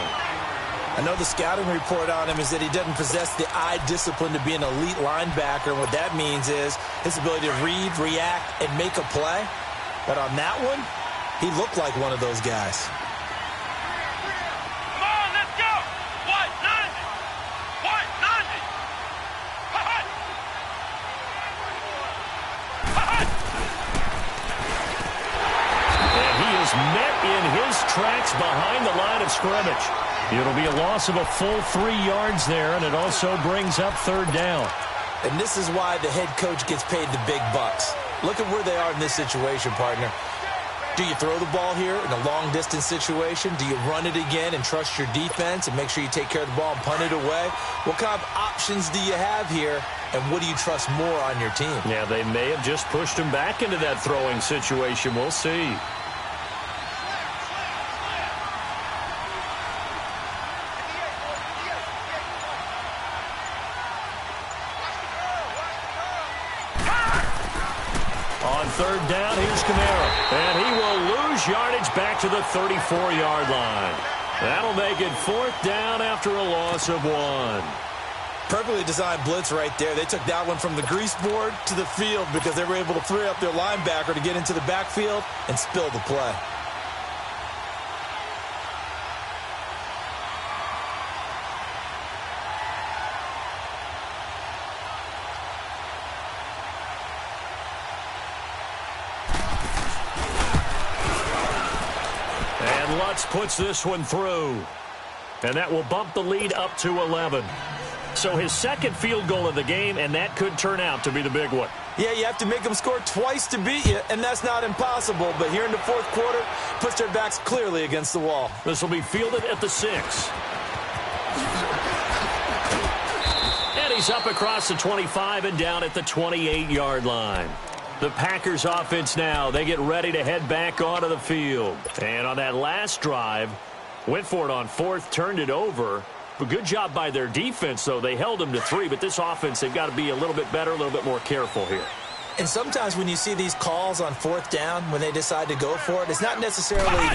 I know the scouting report on him is that he doesn't possess the eye discipline to be an elite linebacker. And what that means is his ability to read, react, and make a play. But on that one, he looked like one of those guys. Come on, let's go. What? 90. What? 90. And he is met in his tracks behind the line of scrimmage. It'll be a loss of a full 3 yards there, and it also brings up 3rd down. And this is why the head coach gets paid the big bucks. Look at where they are in this situation, partner. Do you throw the ball here in a long-distance situation? Do you run it again and trust your defense and make sure you take care of the ball and punt it away? What kind of options do you have here, and what do you trust more on your team? Yeah, they may have just pushed him back into that throwing situation. We'll see. On 3rd down, here's Kamara. And he will lose yardage back to the 34-yard line. That'll make it 4th down after a loss of 1. Perfectly designed blitz right there. They took that one from the grease board to the field because they were able to free up their linebacker to get into the backfield and spill the play. And Lutz puts this one through. And that will bump the lead up to 11. So his second field goal of the game, and that could turn out to be the big one. Yeah, you have to make them score twice to beat you, and that's not impossible. But here in the 4th quarter, puts their backs clearly against the wall. This will be fielded at the 6. And he's up across the 25 and down at the 28-yard line. The Packers offense now, they get ready to head back onto the field. And on that last drive, went for it on 4th, turned it over. But good job by their defense, though. They held them to 3, but this offense, they've got to be a little bit better, a little bit more careful here. And sometimes when you see these calls on 4th down, when they decide to go for it, it's not necessarily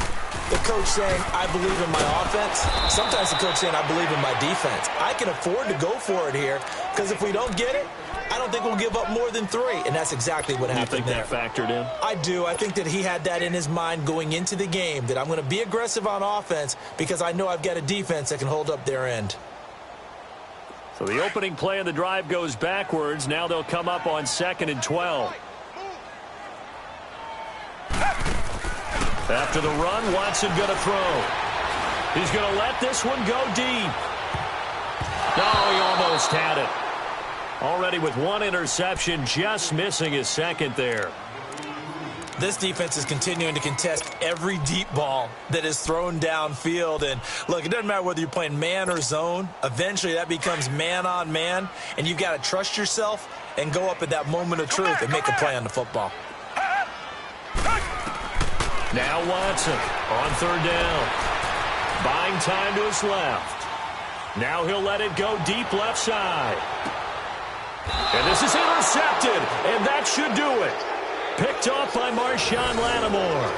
the coach saying, I believe in my offense. Sometimes the coach saying, I believe in my defense. I can afford to go for it here, because if we don't get it, I don't think we'll give up more than 3, and that's exactly what happened there. You think that factored in? I do. I think that he had that in his mind going into the game, that I'm going to be aggressive on offense because I know I've got a defense that can hold up their end. So the opening play of the drive goes backwards. Now they'll come up on 2nd and 12. After the run, Watson going to throw. He's going to let this one go deep. No, he almost had it. Already with 1 interception, just missing his 2nd there. This defense is continuing to contest every deep ball that is thrown downfield. And, look, it doesn't matter whether you're playing man or zone. Eventually, that becomes man-on-man, and you've got to trust yourself and go up at that moment of truth and make a play on the football. Now Watson on 3rd down. Buying time to his left. Now he'll let it go deep left side. And this is intercepted, and that should do it. Picked off by Marshawn Lattimore.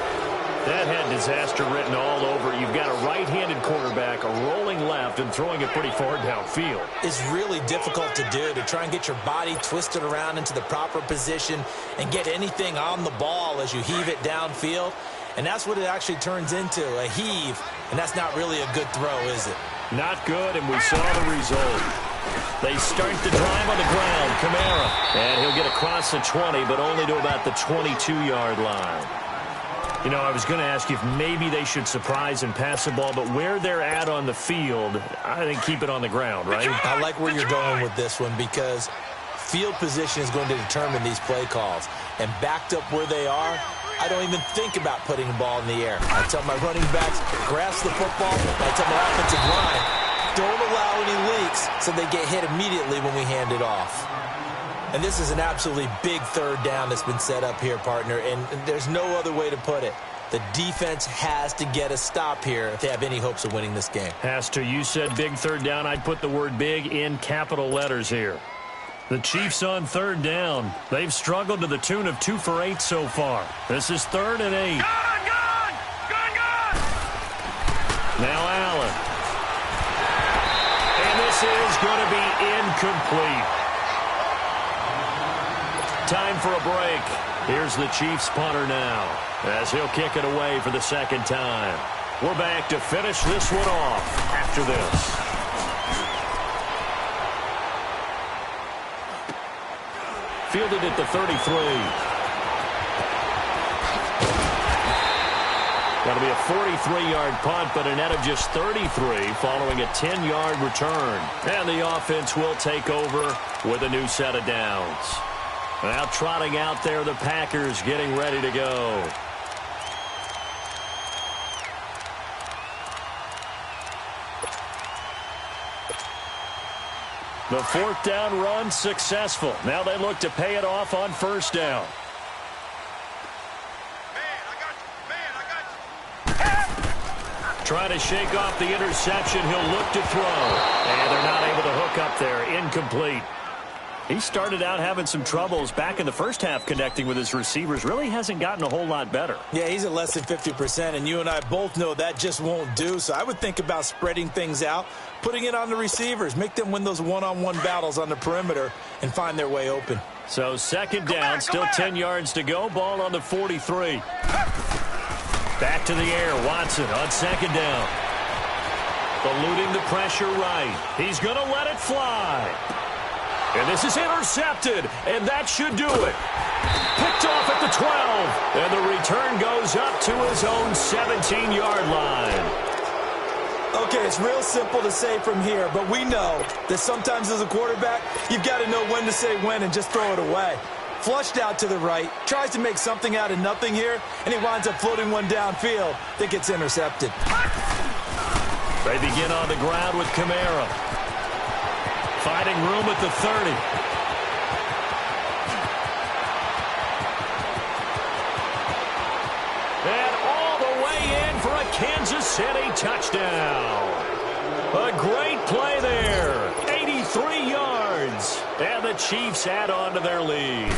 That had disaster written all over. You've got a right-handed quarterback, a rolling left, and throwing it pretty far downfield. It's really difficult to do, to try and get your body twisted around into the proper position and get anything on the ball as you heave it downfield. And that's what it actually turns into, a heave. And that's not really a good throw, is it? Not good, and we saw the result. They start the drive on the ground. Kamara. And he'll get across the 20, but only to about the 22-yard line. You know, I was going to ask you if maybe they should surprise and pass the ball, but where they're at on the field, I think keep it on the ground, right? I like where you're going with this one because field position is going to determine these play calls. And backed up where they are, I don't even think about putting the ball in the air. I tell my running backs, grasp the football. I tell my offensive line, don't allow any leaks so they get hit immediately when we hand it off. And this is an absolutely big 3rd down that's been set up here, partner, and there's no other way to put it. The defense has to get a stop here if they have any hopes of winning this game. Has to. You said big 3rd down. I'd put the word big in capital letters here. The Chiefs on 3rd down. They've struggled to the tune of 2 for 8 so far. This is 3rd and 8. Gun! Now Allen. And this is going to be incomplete. Time for a break. Here's the Chiefs punter now as he'll kick it away for the 2nd time. We're back to finish this one off after this. Fielded at the 33. That'll be a 43-yard punt, but a net of just 33 following a 10-yard return. And the offense will take over with a new set of downs. Now trotting out there, the Packers getting ready to go. The 4th down run successful. Now they look to pay it off on 1st down. Trying to shake off the interception. He'll look to throw. And they're not able to hook up there. Incomplete. He started out having some troubles back in the first half connecting with his receivers. Really hasn't gotten a whole lot better. Yeah, he's at less than 50%, and you and I both know that just won't do. So I would think about spreading things out, putting it on the receivers, make them win those one-on-one battles on the perimeter and find their way open. So second down, still 10 yards to go. Ball on the 43. Back to the air. Watson on second down. Eluding the pressure right. He's going to let it fly. And this is intercepted, and that should do it. Picked off at the 12, and the return goes up to his own 17-yard line. Okay, it's real simple to say from here, but we know that sometimes as a quarterback, you've got to know when to say when and just throw it away. Flushed out to the right, tries to make something out of nothing here, and he winds up floating one downfield that gets intercepted. They begin on the ground with Kamara. Finding room at the 30. And all the way in for a Kansas City touchdown. A great play there. 83 yards. And the Chiefs add on to their lead.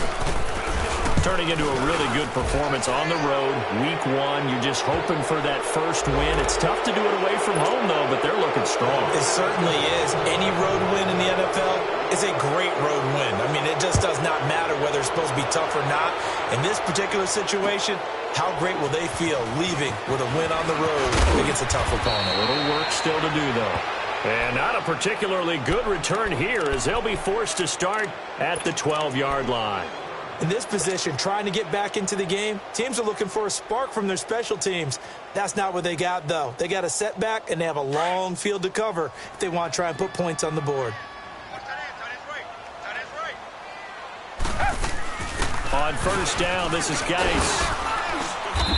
Turning into a really good performance on the road. Week 1, you're just hoping for that first win. It's tough to do it away from home, though, but they're looking strong. It certainly is. Any road win in the NFL is a great road win. I mean, it just does not matter whether it's supposed to be tough or not. In this particular situation, how great will they feel leaving with a win on the road against a tough opponent? A little work still to do, though. And not a particularly good return here as they'll be forced to start at the 12-yard line. In this position, trying to get back into the game, teams are looking for a spark from their special teams. That's not what they got, though. They got a setback, and they have a long field to cover if they want to try and put points on the board. On first down, this is Geis.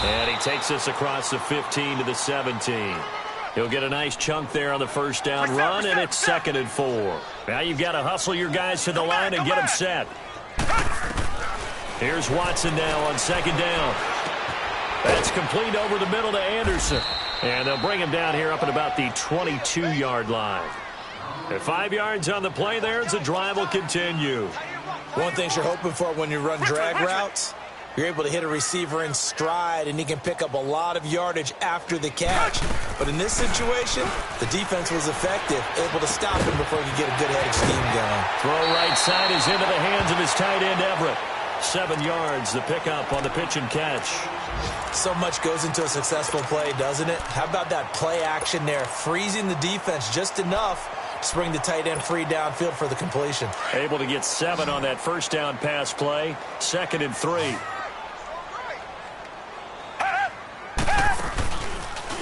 And he takes us across the 15 to the 17. He'll get a nice chunk there on the first down run, and it's 2nd and 4. Now you've got to hustle your guys to the line and get them set. Here's Watson now on second down. That's complete over the middle to Anderson. And they'll bring him down here up at about the 22-yard line. At 5 yards on the play there as the drive will continue. One thing you're hoping for when you run drag routes, you're able to hit a receiver in stride, and he can pick up a lot of yardage after the catch. But in this situation, the defense was effective, able to stop him before he could get a good head of steam going. Throw right side is into the hands of his tight end, Everett. 7 yards, the pickup on the pitch and catch. So much goes into a successful play, doesn't it? How about that play action there, freezing the defense just enough to bring the tight end free downfield for the completion. Able to get 7 on that first down pass play. 2nd and 3.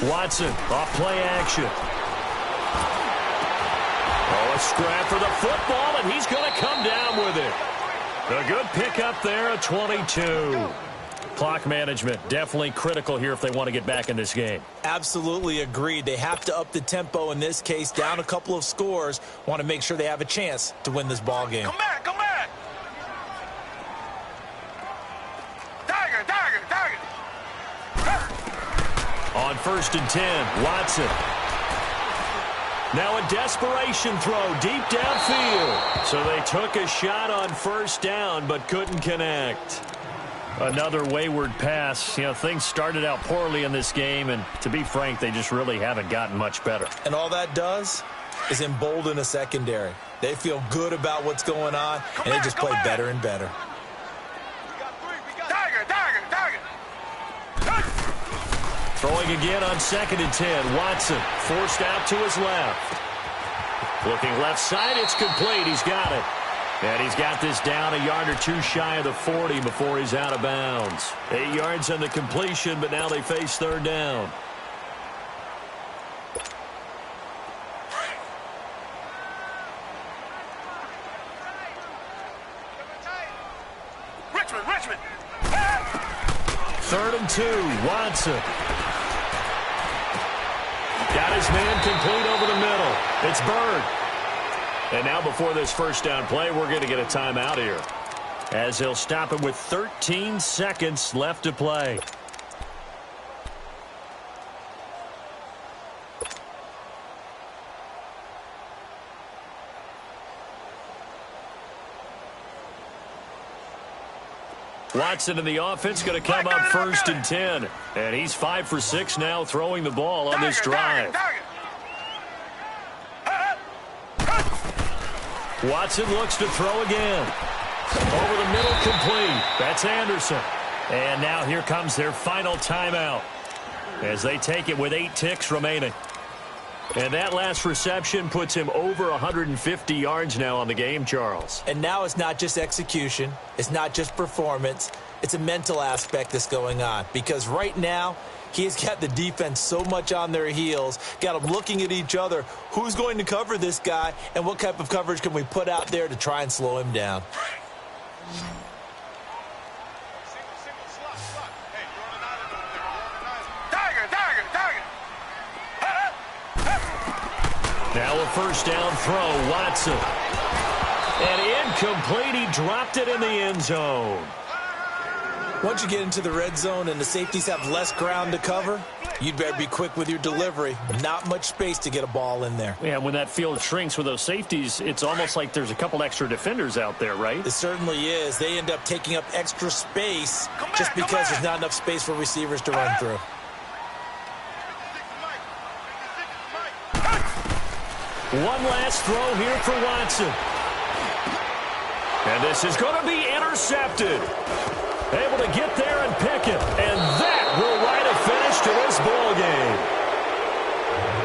Watson off play action. Oh, a scrap for the football, and he's going to come down with it. A good pickup there at 22. Clock management definitely critical here if they want to get back in this game. Absolutely agreed. They have to up the tempo in this case, down a couple of scores. Want to make sure they have a chance to win this ball game. Come back, come back. Tiger, tiger, tiger. On 1st and 10, Watson. Now a desperation throw deep downfield. So they took a shot on first down but couldn't connect. Another wayward pass. You know, things started out poorly in this game, and to be frank, they just really haven't gotten much better. And all that does is embolden a secondary. They feel good about what's going on, and they just play better and better. Tiger, tiger, tiger. Throwing again on 2nd and 10. Watson forced out to his left. Looking left side, it's complete. He's got it. And he's got this down a yard or two shy of the 40 before he's out of bounds. 8 yards on the completion, but now they face 3rd down. Richmond. 3rd and 2, Watson. Got his man complete over the middle. It's Bird. And now before this first down play, we're going to get a timeout here, as he'll stop it with 13 seconds left to play. Watson in the offense going to come up 1st and 10. And he's 5 for 6 now throwing the ball on this drive. Watson looks to throw again. Over the middle, complete. That's Anderson. And now here comes their final timeout as they take it with 8 ticks remaining. And that last reception puts him over 150 yards now on the game, Charles. And now it's not just execution. It's not just performance. It's a mental aspect that's going on. Because right now, he's got the defense so much on their heels, got them looking at each other. Who's going to cover this guy, and what type of coverage can we put out there to try and slow him down? Now a first down throw, Watson. And incomplete, he dropped it in the end zone. Once you get into the red zone and the safeties have less ground to cover, you'd better be quick with your delivery. Not much space to get a ball in there. Yeah, when that field shrinks with those safeties, it's almost like there's a couple extra defenders out there, right? It certainly is. They end up taking up extra space just because there's not enough space for receivers to run through. One last throw here for Watson. And this is going to be intercepted. Able to get there and pick it. And that will write a finish to this ball game.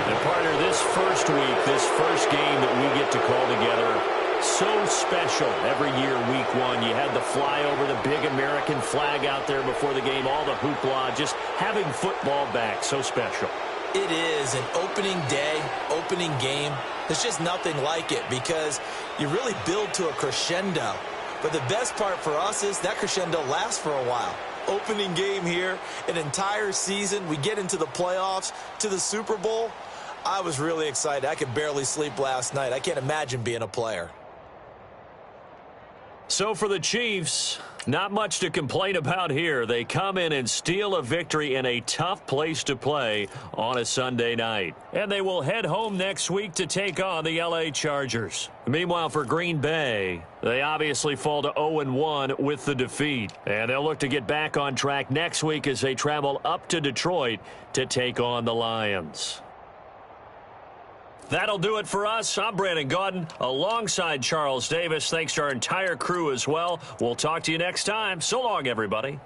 And partner, this first week, this first game that we get to call together, so special every year, week 1. You had the flyover, the big American flag out there before the game, all the hoopla, just having football back, so special. It is an opening day, opening game. There's just nothing like it because you really build to a crescendo. But the best part for us is that crescendo lasts for a while. Opening game here, an entire season. We get into the playoffs, to the Super Bowl. I was really excited. I could barely sleep last night. I can't imagine being a player. So for the Chiefs, not much to complain about here. They come in and steal a victory in a tough place to play on a Sunday night. And they will head home next week to take on the LA Chargers. Meanwhile, for Green Bay, they obviously fall to 0-1 with the defeat. And they'll look to get back on track next week as they travel up to Detroit to take on the Lions. That'll do it for us. I'm Brandon Gaudin alongside Charles Davis. Thanks to our entire crew as well. We'll talk to you next time. So long, everybody.